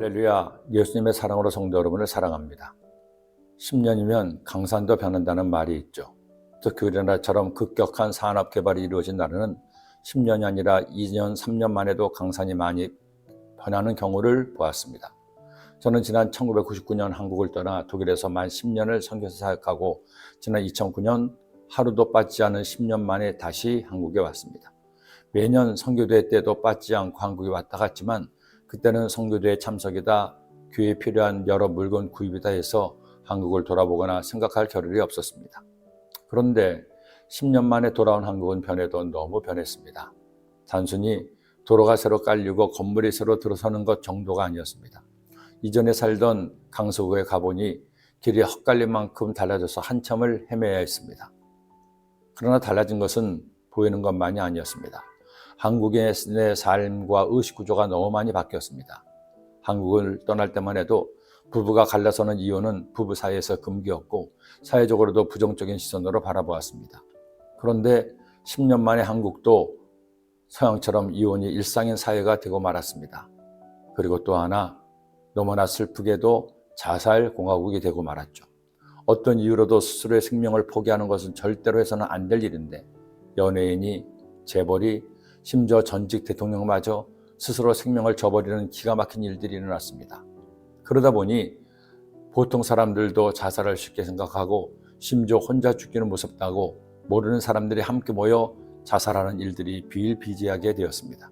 할렐루야, 예수님의 사랑으로 성도 여러분을 사랑합니다. 10년이면 강산도 변한다는 말이 있죠. 특히 우리나라처럼 급격한 산업 개발이 이루어진 나라는 10년이 아니라 2년, 3년 만에도 강산이 많이 변하는 경우를 보았습니다. 저는 지난 1999년 한국을 떠나 독일에서 만 10년을 선교사 사역하고 지난 2009년 하루도 빠지지 않은 10년 만에 다시 한국에 왔습니다. 매년 선교대 때도 빠지지 않고 한국에 왔다 갔지만 그때는 선교대에 참석이다, 교회에 필요한 여러 물건 구입이다 해서 한국을 돌아보거나 생각할 겨를이 없었습니다. 그런데 10년 만에 돌아온 한국은 변해도 너무 변했습니다. 단순히 도로가 새로 깔리고 건물이 새로 들어서는 것 정도가 아니었습니다. 이전에 살던 강서구에 가보니 길이 헛갈릴 만큼 달라져서 한참을 헤매야 했습니다. 그러나 달라진 것은 보이는 것만이 아니었습니다. 한국인의 삶과 의식구조가 너무 많이 바뀌었습니다. 한국을 떠날 때만 해도 부부가 갈라서는 이혼은 부부 사이에서 금기였고 사회적으로도 부정적인 시선으로 바라보았습니다. 그런데 10년 만에 한국도 서양처럼 이혼이 일상인 사회가 되고 말았습니다. 그리고 또 하나, 너무나 슬프게도 자살공화국이 되고 말았죠. 어떤 이유로도 스스로의 생명을 포기하는 것은 절대로 해서는 안 될 일인데 연예인이, 재벌이, 심지어 전직 대통령마저 스스로 생명을 저버리는 기가 막힌 일들이 일어났습니다. 그러다 보니 보통 사람들도 자살을 쉽게 생각하고 심지어 혼자 죽기는 무섭다고 모르는 사람들이 함께 모여 자살하는 일들이 비일비재하게 되었습니다.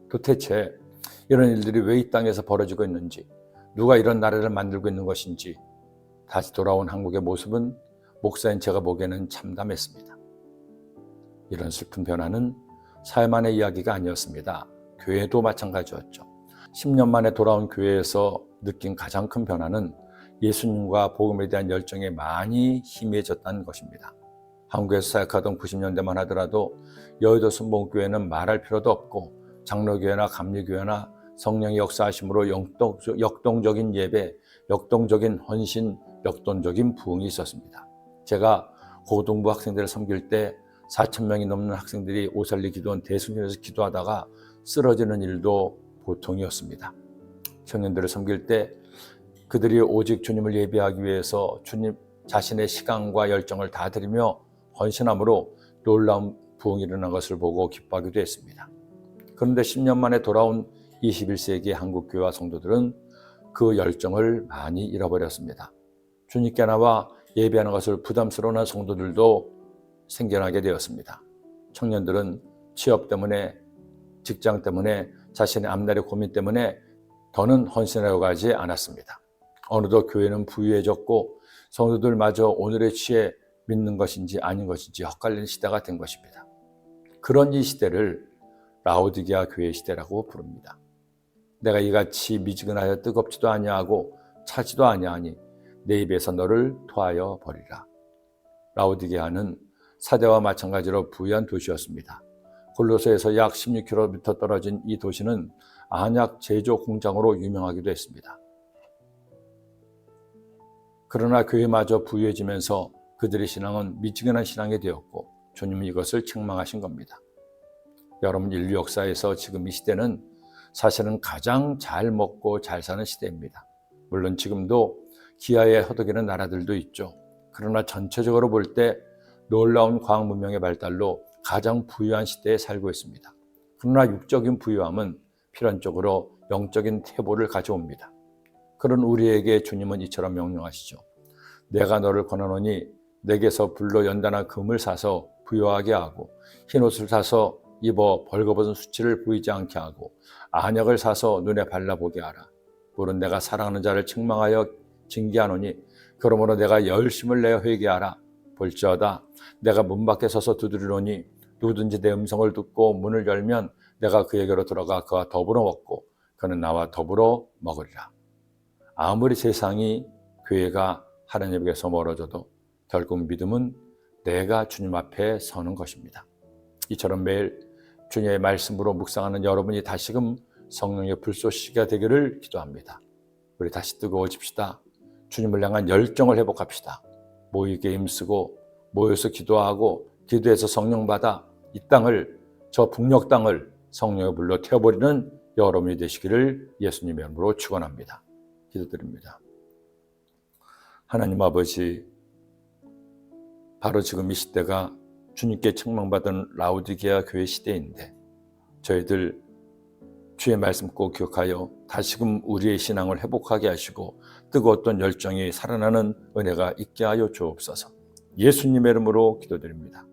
도대체 이런 일들이 왜 이 땅에서 벌어지고 있는지, 누가 이런 나라를 만들고 있는 것인지 다시 돌아온 한국의 모습은 목사인 제가 보기에는 참담했습니다. 이런 슬픈 변화는 사회만의 이야기가 아니었습니다. 교회도 마찬가지였죠. 10년 만에 돌아온 교회에서 느낀 가장 큰 변화는 예수님과 복음에 대한 열정이 많이 희미해졌다는 것입니다. 한국에서 사역하던 90년대만 하더라도 여의도 순복음교회는 말할 필요도 없고 장로교회나 감리교회나 성령의 역사하심으로 역동적인 예배, 역동적인 헌신, 역동적인 부흥이 있었습니다. 제가 고등부 학생들을 섬길 때 4,000명이 넘는 학생들이 오살리 기도원 대승전에서 기도하다가 쓰러지는 일도 보통이었습니다. 청년들을 섬길 때 그들이 오직 주님을 예배하기 위해서 주님 자신의 시간과 열정을 다 드리며 헌신함으로 놀라운 부흥이 일어난 것을 보고 기뻐하기도 했습니다. 그런데 10년 만에 돌아온 21세기 한국교회와 성도들은 그 열정을 많이 잃어버렸습니다. 주님께 나와 예배하는 것을 부담스러워하는 성도들도 생겨나게 되었습니다. 청년들은 취업 때문에, 직장 때문에, 자신의 앞날의 고민 때문에 더는 헌신하려고 하지 않았습니다. 어느덧 교회는 부유해졌고 성도들마저 오늘의 취해 믿는 것인지 아닌 것인지 헛갈리는 시대가 된 것입니다. 그런 이 시대를 라오디게아 교회 시대라고 부릅니다. 내가 이같이 미지근하여 뜨겁지도 아니하고 차지도 아니하니 내 입에서 너를 토하여 버리라. 라오디게아는 사대와 마찬가지로 부유한 도시였습니다. 골로새에서 약 16km 떨어진 이 도시는 안약 제조 공장으로 유명하기도 했습니다. 그러나 교회마저 부유해지면서 그들의 신앙은 미지근한 신앙이 되었고 주님은 이것을 책망하신 겁니다. 여러분, 인류 역사에서 지금 이 시대는 사실은 가장 잘 먹고 잘 사는 시대입니다. 물론 지금도 기아에 허덕이는 나라들도 있죠. 그러나 전체적으로 볼 때 놀라운 과학 문명의 발달로 가장 부유한 시대에 살고 있습니다. 그러나 육적인 부유함은 필연적으로 영적인 퇴보를 가져옵니다. 그런 우리에게 주님은 이처럼 명령하시죠. 내가 너를 권하노니 내게서 불로 연단한 금을 사서 부유하게 하고 흰옷을 사서 입어 벌거벗은 수치를 보이지 않게 하고 안약을 사서 눈에 발라보게 하라. 물은 내가 사랑하는 자를 책망하여 징계하노니 그러므로 내가 열심을 내어 회개하라. 볼지어다 내가 문 밖에 서서 두드리노니 누구든지 내 음성을 듣고 문을 열면 내가 그에게로 들어가 그와 더불어 먹고 그는 나와 더불어 먹으리라. 아무리 세상이, 교회가 하나님께서 멀어져도 결국 믿음은 내가 주님 앞에 서는 것입니다. 이처럼 매일 주님의 말씀으로 묵상하는 여러분이 다시금 성령의 불쏘시개가 되기를 기도합니다. 우리 다시 뜨거워집시다. 주님을 향한 열정을 회복합시다. 모이게 힘쓰고 모여서 기도하고 기도해서 성령 받아 이 땅을, 저 북녘 땅을 성령의 불로 태워버리는 여러분이 되시기를 예수님의 이름으로 축원합니다. 기도드립니다. 하나님 아버지, 바로 지금 이 시대가 주님께 책망받은 라우디게아 교회 시대인데 저희들 주의 말씀 꼭 기억하여 다시금 우리의 신앙을 회복하게 하시고 뜨거웠던 열정이 살아나는 은혜가 있게 하여 주옵소서. 예수님의 이름으로 기도드립니다.